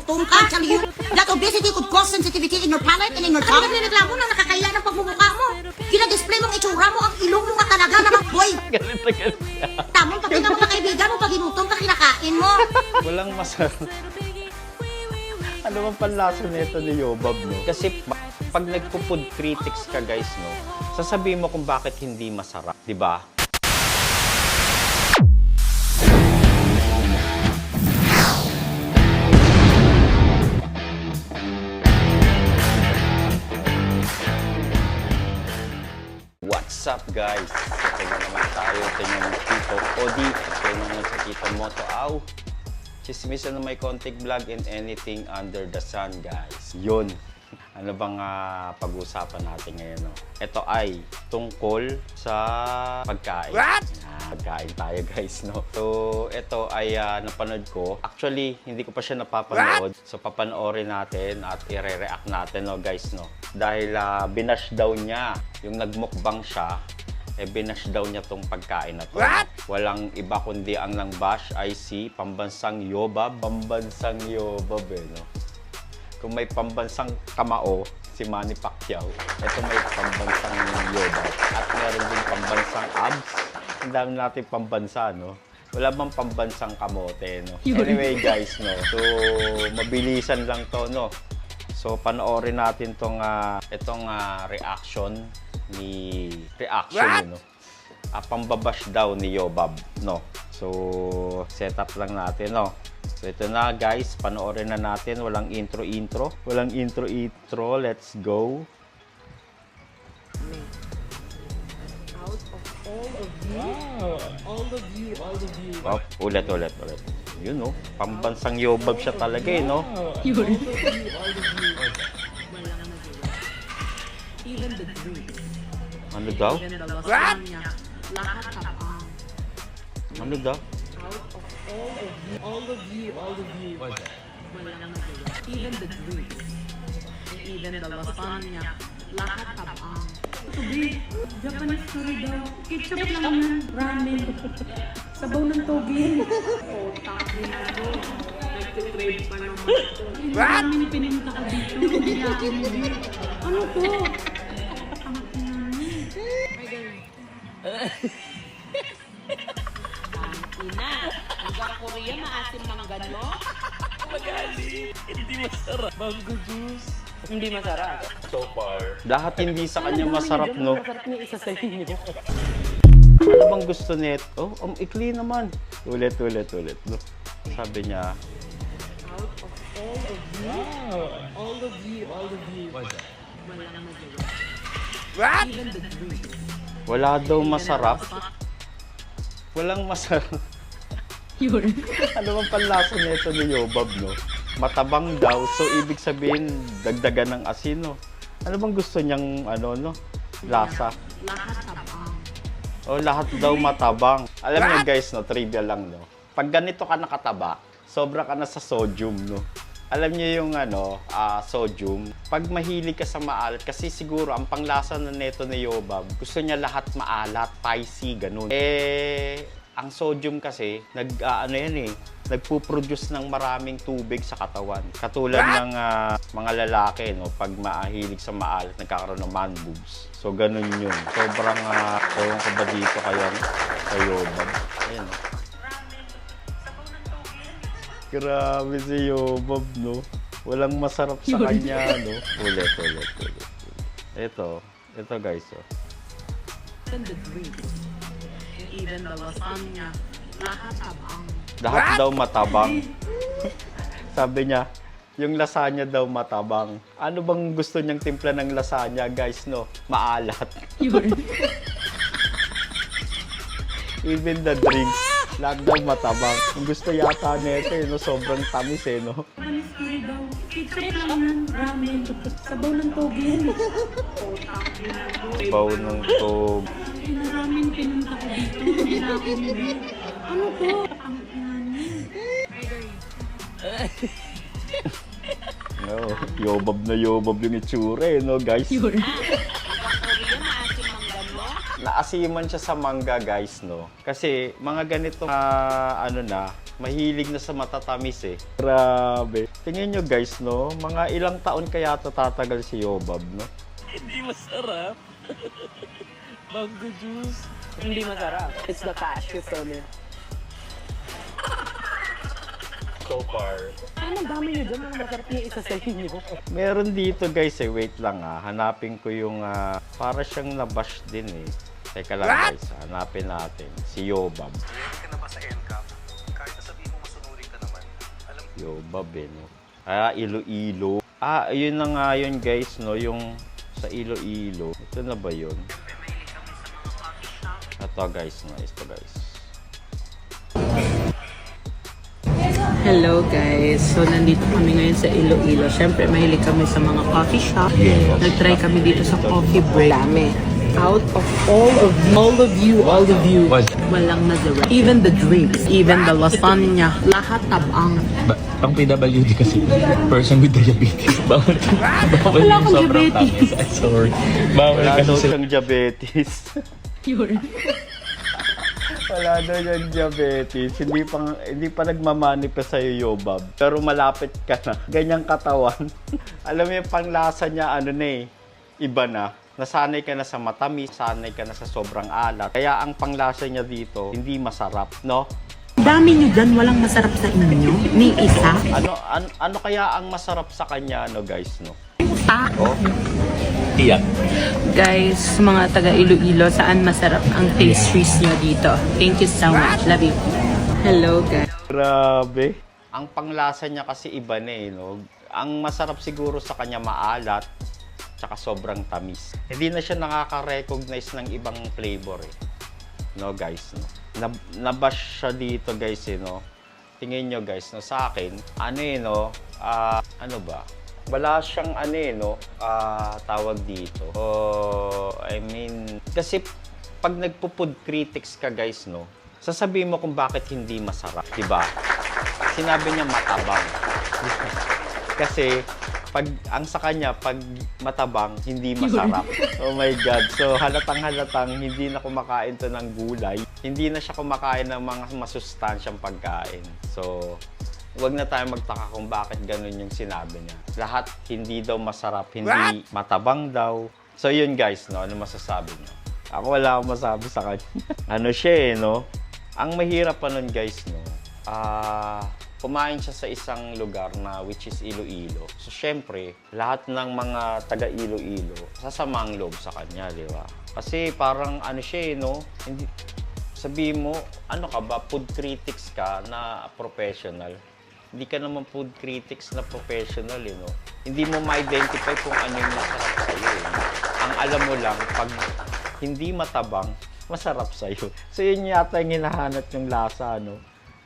paginutom ka. Chaliw. That obesity could cause sensitivity in your palate and in your tongue. Nagreklamo na nakakaya ng pagmumukha mo. Kina-display mong itsura mo, ang ilong mo ka talaga naman, boy. Galit na galit. Tamang pati ng mga kaibigan mo, paginutom ka, kinakain mo. Walang masarap. Ano bang panlasa nito ni Yobab, no? Kasi pag nagpo-food critics ka, guys, no, sasabihin mo kung bakit hindi masarap, di ba? What's up, guys? Ito na naman tayo. Ito yung Tito Odi. Ito naman sa Tito Moto Aw. Chismisan na may konting vlog and anything under the sun, guys. Yun. Ano bang pag-uusapan natin ngayon, no? Ito ay tungkol sa pagkain. What? Pagkain tayo, guys, no? So, ito ay napanood ko. Actually, hindi ko pa siya napapanood. What? So, papanoorin natin at i-react natin, no, guys, no? Dahil binash daw niya, yung nagmukbang siya, binash daw niya tong pagkain na to. What? Walang iba kundi ang nang bash ay si Pambansang Yobab. Pambansang Yobab, no? Kung may pambansang kamao, si Manny Pacquiao. Ito may pambansang Yobab. At meron din pambansang abs. Ang dami natin pambansa, no? Wala bang pambansang kamote, no? Anyway, guys, no? So, mabilisan lang to, no? So, panoorin natin itong reaction, no? Pambabash daw ni Yobab, no? So, set up lang natin, no? So, ito na, guys. Panoorin na natin. Walang intro-intro. Walang intro-intro. Let's go. Out of all of you, all of you. Oh, ulit. Yun, no? Pambansang Yobab siya talaga, eh, no? All of you. Walang nagawa. Even the drinks. Ano daw? Even the lasagna. Lahat tapang. Ano daw? Out of all of you. Walang nagawa. Even the drinks. Even the lasagna. Lahat tapang. Ito, babe. Japanese curry daw. Ketchup lang yan. Ramen. Sabaw ng togi. Oh, tabi na doon. Nag-trade pa naman ito. Yung ramen pininta ko dito. Hindi akin, babe. Ano to? Ina, hanggang Korea maasim ng gano? Magaling. Hindi masarap. Mango juice. Hindi masarap. Lahat hindi sa kanya masarap, no? Masarap niya isa sa inyo. Ano bang gusto nito? Oh, ikli naman. Ulit, no? Sabi niya, Out of all of you, all of you. Walang nagawa. What? Even the drinks. wala daw masarap. Walang masarap. Yun. Ano bang panlasa nito ni Yobab, no? Matabang daw, so ibig sabihin, dagdagan ng asin, no? Ano bang gusto niyang, no? Lasa? Lahat tapang. O, lahat daw matabang. Alam niyo, guys, no? Trivia lang, no? Pag ganito ka nakataba, sobra ka na sa sodium, no? Alam niyo yung, sodium. Pag mahilig ka sa maalat, kasi siguro, ang panglasa na neto ni Yobab, gusto niya lahat maalat, spicy, ganun. Ang sodium kasi, nagpo-produce ng maraming tubig sa katawan. Katulad ng mga lalaki, no? Pag mahilig sa maalat, nagkakaroon ng man boobs. So, ganun yun. Sobrang, ewan ko ba dito kaya sa Yobab. Ayan, no? Grabe si Yobab, no? Walang masarap sa kanya, no? Ulit. Ito guys, oh. Even the drinks. Even the lasagna. Lahat tapang. Lahat daw matabang. Sabi niya, yung lasagna daw matabang. Ano bang gusto niyang timpla ng lasagna, guys, no? Maalat. Yun. Even the drinks, lahat daw matabang. Ang gusto yata nito, no? Sobrang tamis, no? Japanese curry daw. Ketchup lang yan. Ramen. Sabaw ng togi. Oh, tabi na doon. Baw ng tog. Yung ramen pininta ko dito. Hindi akin, babe. Ano to? Ang No, Yobab na Yobab yung itsura, no, guys? Yun. Hanggang Korea maasim ng gano? asiman siya sa mangga, guys, no? Kasi mga ganito mahilig na sa matatamis eh. Grabe. Tingnan nyo, guys, no? Mga ilang taon kaya tatagal si Yobab, no? Hindi masarap. Mango juice. Hindi masarap. It's the cashew from it. So far. Ano dami niyo dyan? Ang masarap niya isa sa inyo. Meron dito, guys, eh. Wait lang, hanapin ko yung para siyang nabash din eh. Teka lang, guys. Hanapin natin. Si Yobab. Ready ka na ba sa NCAP? Kahit nasabihin mo masunurin ka naman. Alam mo, Yobab eh, no? Iloilo. Yun na nga yun, guys, no? Yung sa Iloilo. Ito na ba yun? Ito, guys, no? Ito, guys. Hello guys, so nandito kami ngayon sa Iloilo. Siyempre mahilig kami sa mga coffee shop. Nag-try kami dito sa coffee break. Dami. Out of all of you, walang na-direct. Even the drinks, even the lasagna, lahat tabang. Pang PWD kasi, person with diabetes. Bawal Wala yung akong sobrang diabetes. tamis. Sorry. Bawal Wala kasi daw sila. siyang diabetes. Yun. Wala daw yung diabetes. Hindi pa nagmamanifest sa'yo, Yobab. Pero malapit ka na. Ganyang katawan. Alam mo yung panglasa niya, iba na. Nasanay ka na sa matamis, sanay ka na sa sobrang alat. Kaya ang panglasa niya dito, hindi masarap, no? Dami nyo dyan, walang masarap sa inyo. Ni isa. Ano kaya ang masarap sa kanya, no, guys, no? Oh, Tiyak. Guys, mga taga Iloilo, saan masarap ang pastries nyo dito? Thank you so much. Love you. Hello guys. grabe. Ang panglasa niya kasi iba na eh, no? Ang masarap siguro sa kanya maalat, tsaka sobrang tamis. Hindi na siya nakaka-recognize ng ibang flavor eh. No, guys, no? Nabash siya dito, guys, eh, no? Tingin nyo, guys, no? Sa akin, ano ba? Wala siyang tawag dito. Kasi pag nagpo-food critics ka, guys, no? Sasabihin mo kung bakit hindi masarap, 'di ba? Sinabi niya matabang. Kasi ang sa kanya, pag matabang, hindi masarap. Oh my God. So, halatang hindi na kumakain to ng gulay. Hindi na siya kumakain ng mga masustansyang pagkain. So, huwag na tayo magtaka kung bakit ganun yung sinabi niya. Lahat hindi daw masarap, hindi matabang daw. So, yun guys, no? Ano masasabi niyo? Ako wala akong masabi sa kanya. Ano siya no? Ang mahirap pa nun guys, no? Kumain siya sa isang lugar na which is Iloilo. So, syempre, lahat ng mga taga Iloilo, sasama ang loob sa kanya, di ba? Kasi parang siya no? Hindi, sabihin mo, ka ba? Food critics ka na professional. Hindi ka naman food critics na professional, no? Hindi mo ma-identify kung ano yung masarap sa'yo, eh. Ang alam mo lang, pag hindi matabang, masarap sa'yo. So, yun yata yung hinahanap yung lasa, no?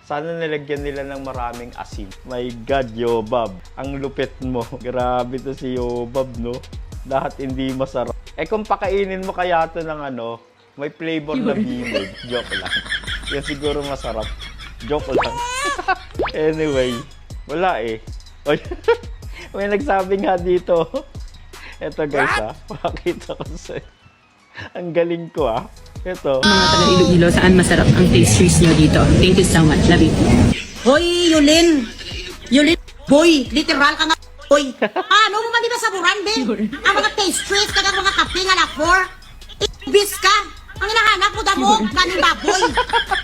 Sana nilagyan nila ng maraming asin. My God, Yobab. Ang lupit mo. Grabe to si Yobab, no? Lahat hindi masarap. Kung pakainin mo kaya to ng may flavor na bimig. Joke lang. Yan siguro masarap. Joke lang. Anyway, wala eh. May nagsabi nga dito. Eto guys pakita ko sa'yo. Ang galing ko Ito. Mga taga Iloilo, saan masarap ang pastries nyo dito? Thank you so much. Love you. Hoy, Yulin! Yulin! Boy, literal ka nga, boy! Ano mo man di ba saburan, Ben? Ang mga pastries, kagang mga kape nga na for, ibis ka! Ang hinahanap mo, damo, kanin baboy!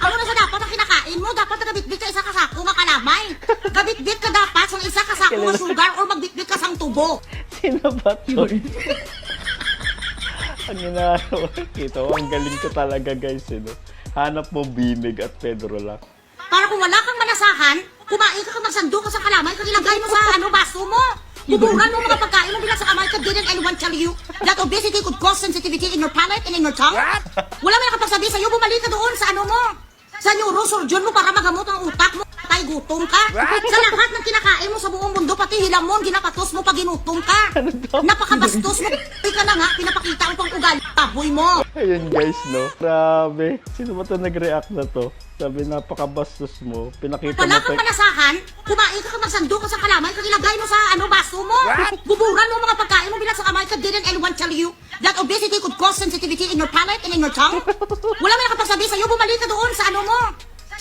Ano na sa dapat ang kinakain mo? Dapat nagabitbit ka isa kasako nga kalamay! Gabitbit ka dapat sa isa kasako nga sugar or magbitbit ka sang tubo! Sino ba to? Ang ginagawa, kita mo, ang galing ko talaga guys, no? Hanap mo bimig at Pedro lang. Para kung wala kang manasahan, kumain ka magsando ka sa kalamay, kagilagay mo sa baso mo! Buburan mo mga pagkain mo bilang sa kamay ka, didn't anyone tell you that obesity could cause sensitivity in your palate and in your tongue? Wala may nakapagsabi sa'yo, bumalik ka doon sa mo, sa neurosurgeon mo para magamot ang utak mo. Tayo patay gutom ka. Sa lahat ng kinakain mo sa buong mundo, pati hilamon, ginapatos mo pag ginutom ka. Napakabastos mo. Uy ka na nga, pinapakita ang pang-ugali. Taboy mo. Ayun guys, no? Grabe. Sino ba ito nag-react na to? Sabi, napakabastos mo. Pinakita mo Wala kang manasahan, kumain ka magsando ka sa kalamay, kag ilagay mo sa baso mo. Buburan mo mga pagkain mo bilang sa kamay ka. Didn't anyone tell you that obesity could cause sensitivity in your palate and in your tongue? Wala may nakapagsabi sa'yo, bumalik ka doon sa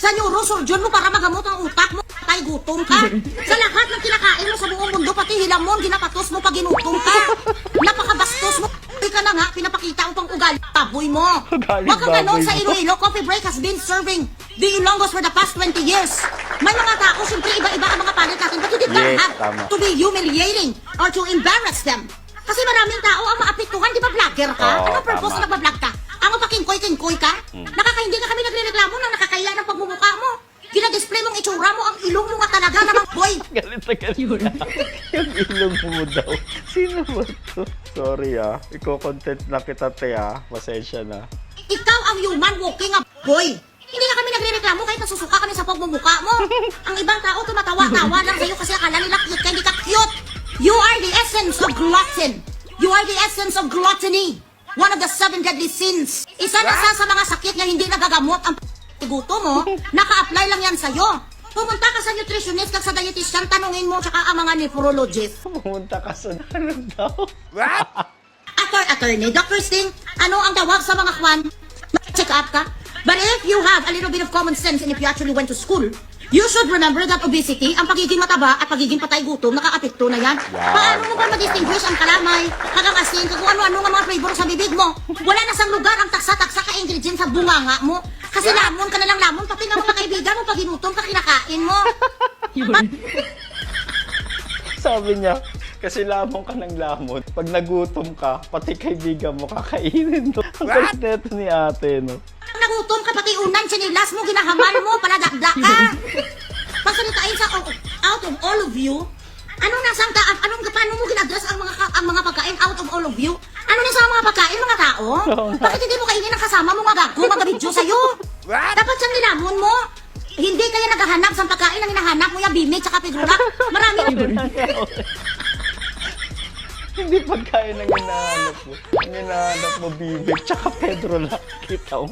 sa neurosurgeon mo para magamot ang utak mo. Patay gutom ka. Sa lahat ng kinakain mo sa buong mundo, pati hilamon, ginapatos mo pag ginutom ka. Napakabastos mo. Uy ka na nga, pinapakita ang pang-ugali. Taboy mo. Ugali Huwag kang ganon baboy sa mo. Iloilo. Coffee Break has been serving the Ilonggos for the past 20 years. May mga tao, siyempre iba-iba ang mga palit natin. But you did not Yes, have tama. to be humiliating or to embarrass them. Kasi maraming tao ang maapektuhan. Di ba vlogger ka? Oo, Anong purpose tama. na nagbablog ka? Ang pakingkoy-kingkoy ka? Nakakaindi na kami nagre-reklamo na nakakaya ng pagmumukha mo. Gina-display mong itsura mo, ang ilong mo nga talaga namang boy. Galit na galit na. Yung ilong mo daw. Sino ba to? Sorry Iko-content lang kita, te Pasensya na. Ikaw ang human walking a boy. Hindi na kami nagre-reklamo kahit nasusuka kami sa pagmumukha mo. Ang ibang tao tumatawa-tawa lang sa'yo kasi akala nila cute ka, hindi ka cute. You are the essence of glutton. You are the essence of gluttony. One of the 7 deadly sins. Isa na sa mga sakit na hindi nagagamot ang gutom mo, naka-apply lang yan sa'yo. Pumunta ka sa nutritionist kag sa dietitian, tanungin mo tsaka ang mga nephrologist. Pumunta ka sa ano daw? Attorney, Dr. Sting, ano ang tawag sa mga kwan? Check up ka? But if you have a little bit of common sense and if you actually went to school, you should remember that obesity, ang pagiging mataba at pagiging patay gutom, nakaapekto na yan. Paano mo ba ma-distinguish ang kalamay, kagang asin, kung ano-ano nga mga flavor sa bibig mo? Wala na sang lugar ang taksa-taksa ka ingredients sa bunganga mo. Kasi lamon ka na lang lamon, pati nga mga kaibigan mo, pag ginutom ka, kinakain mo. Sabi niya, kasi lamon ka ng lamon. Pag nagutom ka, pati kaibigan mo kakainin. No? Ang kulit na ito ni ate, no? Pag nagutom ka, pati unan, sinilas mo, ginahamal mo, paladakdak ka. Pagsalitain sa out of all of you, paano mo ginadress ang mga pagkain out of all of you? Ano na sa mga pagkain, mga tao? Bakit hindi mo kainin ang kasama mo, mga gago, mga video sa'yo? Dapat siyang nilamon mo. Hindi kaya naghahanap sa pagkain ang hinahanap mo, yung bimig, tsaka pigura. Marami. Hindi pagkain ang hinahanap mo. Ang hinahanap mo, bibig, tsaka Pedro lang. Kita mo?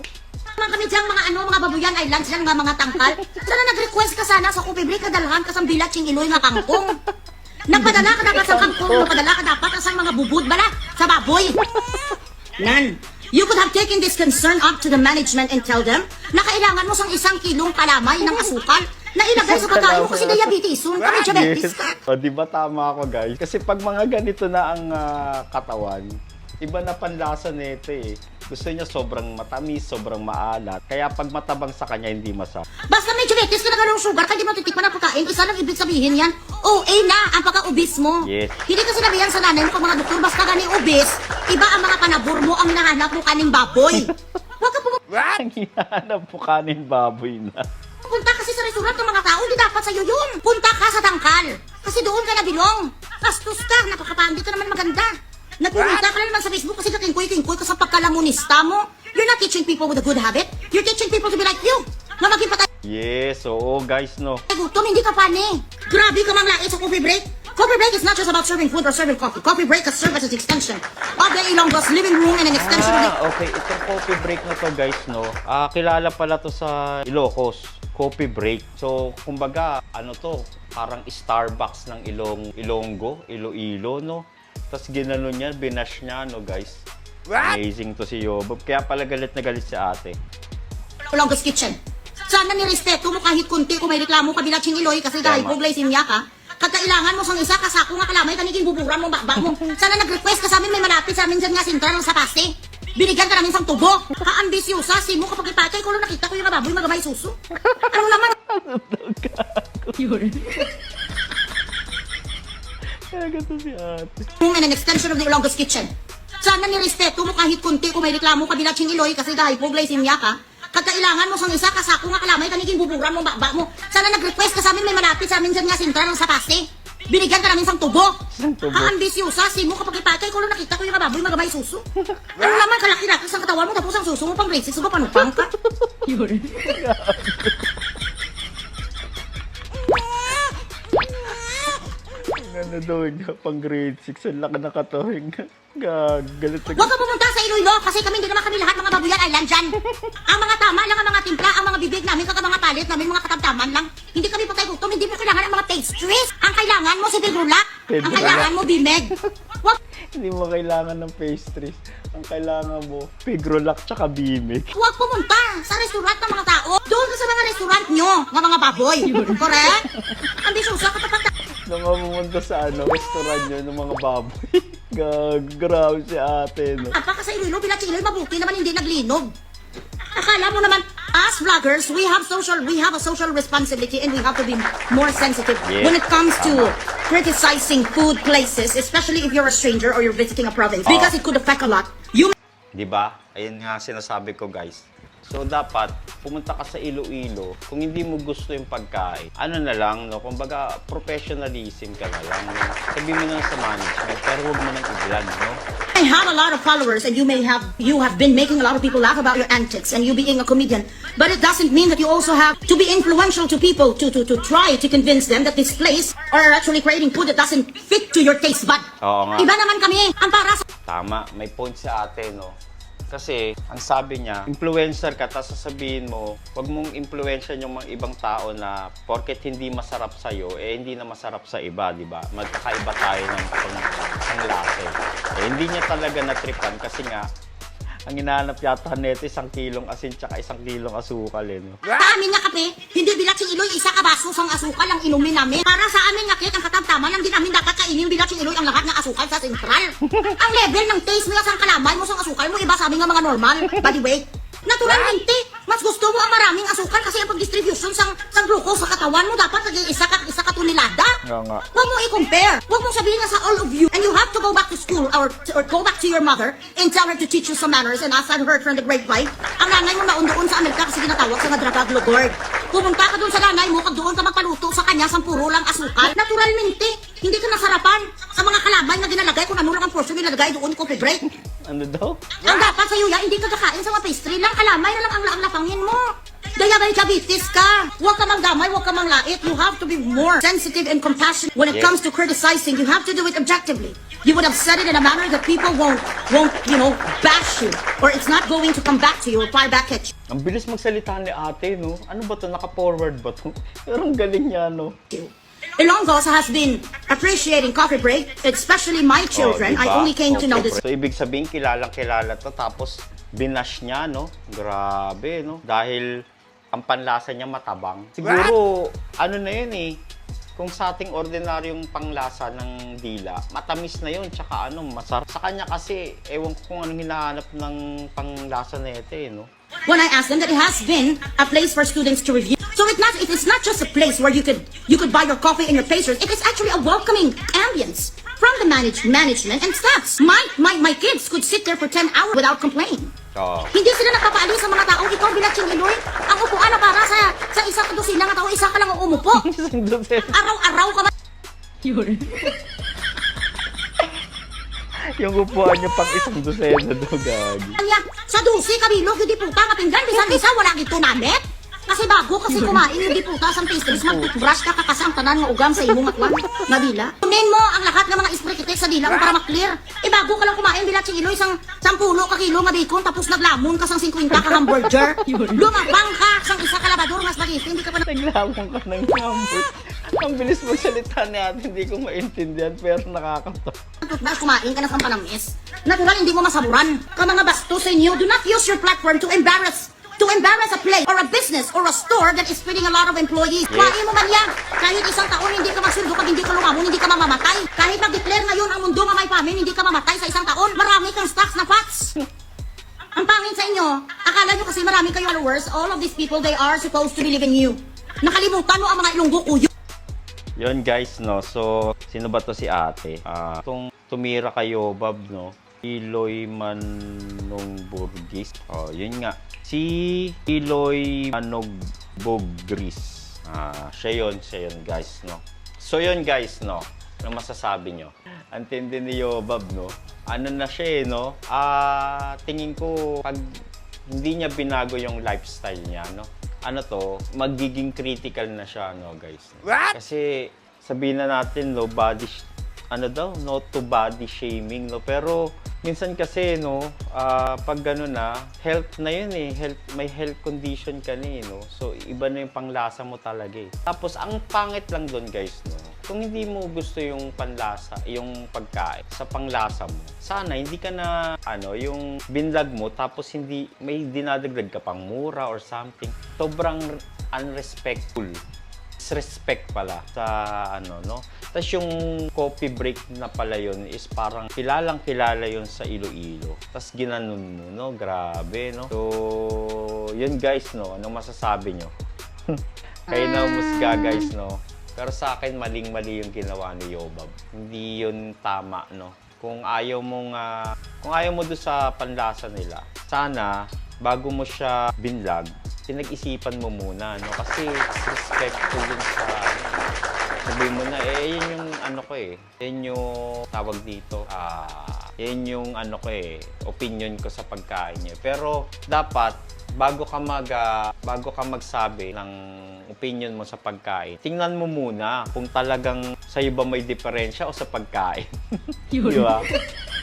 Mga kami diyang mga babuyan islands lang, mga tangkal. Sana nag-request ka sana sa Coffee Break, kadalhan ka sa bilaching iloy nga kangkong. Nagpadala ka dapat sa kangkong, nagpadala ka dapat sa mga bubud bala, sa baboy. Nan, you could have taken this concern up to the management and tell them na kailangan mo sang 1 kilong kalamay ng asukal na ilagay sa pagkain mo kasi diabetes. So, kami diabetes ka. O, di ba tama ako, guys? Kasi pag mga ganito na ang katawan, iba na panlasa nito Gusto niya sobrang matamis, sobrang maalat. Kaya pag matabang sa kanya, hindi masarap. Basta may diabetes ka na ganong sugar, kaya di mo titikman ang pagkain, isa lang ibig sabihin yan, OA na ang pagka-obese mo. Yes. Hindi ko sinabihan sa nanay mo kung mga doktor, basta gani obese, iba ang mga panabor mo, ang nahanap mo kaning baboy. Huwag ka Ang hinahanap po kanin baboy na. pupunta kasi sa restaurant ng mga tao, hindi dapat sa'yo yun. Punta ka sa tangkal, kasi doon ka nabilong. Bastos ka, napakapandi ka naman maganda. Nagpumita ka na naman sa Facebook kasi kakingkoy-kingkoy ka sa pagkalamunista mo. You're not teaching people with a good habit. You're teaching people to be like you. Na maging patay Yes, oo guys, no. gutom, hindi ka pani. Grabe ka mang lait sa Coffee Break. Coffee Break is not just about serving food or serving coffee. Coffee Break has served as an extension of the Ilonggos living room and an extension of the... Okay, itong coffee break na to guys, no. Kilala pala to sa Ilocos. Coffee break. So, kumbaga, ano to, parang Starbucks ng Ilonggo, Iloilo, no. Tapos ginano niya, binash niya, no guys. Amazing to si Yobob. Kaya pala galit na galit si ate. Ilonggos Kitchen. Sana nirespeto mo kahit kunti kung may reklamo ka bilaching iloy kasi dahil Tama. puglay simya ka. Kailangan mo sang isa kasako nga kalamay kaniging buburan mo bakbak mo. Sana nag-request ka sa amin may malapit sa amin dyan nga sintral sa paste. Binigyan ka namin sang tubo. Kaambisyosa, si mo kapag ipatay ko lang nakita ko yung baboy magamay suso. Ano naman? Kaya gato si ate. And an extension of the Ilonggos Kitchen. Sana nirespeto mo kahit kunti kung may reklamo ka bilaching iloy kasi dahil puglay simya ka. Kailangan mo sang isa kasako nga kalamay kaniging buburan mo bakbak mo. Sana nag-request ka sa amin may malapit sa amin dyan nga sintral sa paste. Binigyan ka namin sang tubo. Kaambisyosa, si mo kapag ipatay ko lang nakita ko yung baboy magamay suso. Ano naman kalaki-laki sa katawan mo tapos ang suso mo pang racist mo panupang ka. daw niya, pang grade 6. Ang laki na katohing. Galit na Huwag ka pumunta sa Iloilo kasi kami, hindi naman kami lahat mga babuyan ay landyan. Ang mga tama lang, ang mga timpla, ang mga bibig namin, kag mga palit namin, mga katamtaman lang. Hindi kami patay gutom, hindi mo kailangan ang mga pastries. Ang kailangan mo si Pedrulak. Ang kailangan mo bimeg. Huwag Hindi mo kailangan ng pastries. Ang kailangan mo, pigrolak tsaka bimig. Huwag pumunta sa restaurant ng mga tao. Doon ka sa mga restaurant nyo, ng mga baboy. Correct? Ambisyosa ka tapag Nung pumunta sa restaurant nyo ng mga baboy. Grabe si ate, no? pa ka sa Iloilo, Pilachiloy, mabuti naman hindi naglinog. Akala mo naman, as vloggers, we have a social responsibility and we have to be more sensitive Yes. when it comes to criticizing food places, especially if you're a stranger or you're visiting a province, because it could affect a lot. You Di ba? Ayun nga sinasabi ko, guys. So, dapat, pumunta ka sa Iloilo. Kung hindi mo gusto yung pagkain, ano na lang, no? Kumbaga, professionalism ka na lang. No? Sabi mo na sa management, pero huwag mo nang i-vlog, no? may have a lot of followers and you have been making a lot of people laugh about your antics and you being a comedian, but it doesn't mean that you also have to be influential to people to try to convince them that this place are actually creating food that doesn't fit to your taste bud. Oo nga. Iba naman kami, ang para sa Tama, may point si ate, no? Kasi, ang sabi niya, influencer ka, tapos sasabihin mo, huwag mong influensyan yung mga ibang tao na porket hindi masarap sa'yo, eh hindi na masarap sa iba, di ba? Magkakaiba tayo ng panglasa. Eh, hindi niya talaga natripan kasi nga, ang hinahanap yata neto 1 kilong asin tsaka 1 kilong asukal, eh, no? Sa amin nga kape, hindi bilat si Iloy, isa ka baso sang asukal ang inumin namin. Para sa amin nga kit, ang katamtaman lang din namin dapat kainin bilat si Iloy ang lahat ng asukal sa sentral. Ang level ng taste mo sang kalamay mo sang asukal mo, iba sa amin nga mga normal, body weight. Naturalmente, mas gusto mo ang maraming asukal kasi ang pag-distribution sang glucose sa katawan mo dapat isa ka tonelada. Oo nga. Huwag mo i-compare. Huwag mong sabihin nga sa all of you and you have to go back to school or go back to your mother and tell her to teach you some manners. And as I've heard from the grapevine, ang nanay mo naundoon sa Amerika kasi ginatawag sa Dragag Lord. Pumunta ka doon sa nanay mo kag doon ka magpaluto sa kanya sang puro lang asukal. Naturalmente, hindi ka nasarapan sa mga kalamay na ginalagay kung ano lang ang portion nilalagay doon coffee break. Ano daw? Ang dapat sa yuya, hindi ka kakain sa mga pastry lang, kalamay na lang ang lapangin mo. Daya may diabetes ka. Huwag ka mangdamay, huwag ka manglait. You have to be more sensitive and compassionate when it Yes. comes to criticizing. You have to do it objectively. You would have said it in a manner that people won't, bash you. Or it's not going to come back to you or fire back at Ang bilis magsalita ni ate, no? Ano ba to? Naka-forward ba to? Pero ang galing niya, no? you. Ilonggo has been appreciating coffee break, especially my children. Oh, diba? I only came to know Okay, this. So, ibig sabihin, kilala to. Tapos, binash niya, no? Grabe, no? Dahil, ang panlasa niya matabang. Siguro, ano na yun, eh. Kung sa ating ordinaryong panglasa ng dila, matamis na yun, tsaka masarap. Sa kanya kasi, ewan ko kung anong hinahanap ng panglasa na ito, eh, no? When I asked them that it has been a place for students to review. So it is not just a place where you could buy your coffee and your pastries. It is actually a welcoming ambience from the management and staffs. My kids could sit there for 10 hours without complaining. Oo. Hindi sila nagpapaalis sa mga tao. Ikaw Bilatsing Iloy, ang upuan na para sa isa ka dosina nga tao, isa ka lang ang umupo. Araw-araw ka Yun. Yung upuan niya pang 1 dosena daw, gagi. Kanya, sa dusi, kabilog, yung diputa, mapinggan, bisan-bisa, wala dito namit. Kasi bago kasi kumain yung diputa sa pastries, mag-toothbrush ka kakasang tanan nga ugam sa imong atwan. Nabila. Kunin mo ang lahat ng mga isprikitek sa dila mo para maklear. Bago ka lang kumain, Bilatsing Iloy, sang 10 ka kilo nga bacon, tapos naglamon ka sang 50 ka hamburger. Lumabang ka sang isa ka labador, mas magiging, hindi ka pa Naglamon ka ng gambot. Ang bilis magsalita ni ate, hindi ko maintindihan, pero nakakatawa. toothbrush, kumain ka na sang panamis. Natural, hindi mo masaburan. Ka mga bastos sa inyo, do not use your platform to embarrass a place or a business or a store that is feeding a lot of employees. Kuhain mo man yan. Kahit 1 taon hindi ka magsuldo, pag hindi ka lumamon, hindi ka mamamatay. Kahit mag-declare ngayon ang mundo nga may famine, hindi ka mamatay sa 1 taon. Marami kang stocks na fats. Ang pangin sa inyo, akala nyo kasi marami kayo followers, all of these people, they are supposed to believe in you. Nakalimutan mo ang mga Ilonggo kuyo. Yun guys, no? So, sino ba to si ate? Kung tumira kayo, Bob, no? Iloy Manong Burgis. Oh, yun nga. Si Iloy Manog Bogris. Siya yun guys, no? So yun guys, no? Ano masasabi nyo? Antindi ni Bob, no? Ano na siya, no? Tingin ko, pag hindi niya binago yung lifestyle niya, no? magiging critical na siya, no, guys? What? Kasi, sabihin na natin, low body not to body shaming, no? Pero minsan kasi, no, pag gano'n na, health na yun eh. May health condition ka na eh, no? So, iba na yung panglasa mo talaga eh. Tapos, ang pangit lang doon, guys, no? Kung hindi mo gusto yung panlasa, yung pagkain sa panglasa mo, sana hindi ka na, yung binlog mo, tapos hindi, may dinadagdag ka pang mura or something. Sobrang unrespectful. Disrespect pala sa no? Tapos yung coffee break na pala yun is parang kilalang kilala yun sa Iloilo. Tapos ginanon mo, no? Grabe, no? So, yun guys, no? Anong masasabi nyo? Kayo na umusga, guys, no? Pero sa akin, maling-mali yung ginawa ni Yobab. Hindi yun tama, no? Kung ayaw mo doon sa panlasa nila, sana, bago mo siya binlog, pinag-isipan mo muna, no? Kasi respectful yun sa, sabihin mo na, yun yung yun yung tawag dito, yun yung opinion ko sa pagkain niya. Pero, dapat, bago ka magsabi ng opinion mo sa pagkain, tingnan mo muna kung talagang sa'yo ba may diferensya o sa pagkain. Di ba?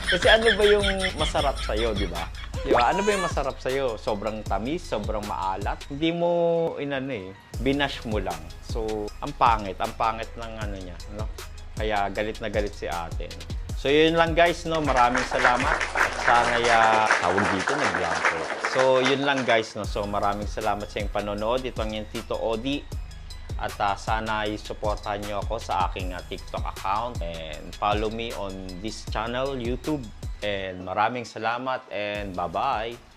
Kasi ano ba yung masarap sa'yo, di ba? Di ba? Ano ba yung masarap sa'yo? Sobrang tamis, sobrang maalat? Hindi mo, binash mo lang. So, ang pangit ng niya, no? Kaya galit na galit si ate. No? So, yun lang guys, no? Maraming salamat. Sana tawag dito, nag-blanco. So, yun lang guys, no? So, maraming salamat sa iyong panonood. Ito ang yung Tito Odi. At sana i-supportahan nyo ako sa aking TikTok account. And follow me on this channel, YouTube. And maraming salamat and bye-bye!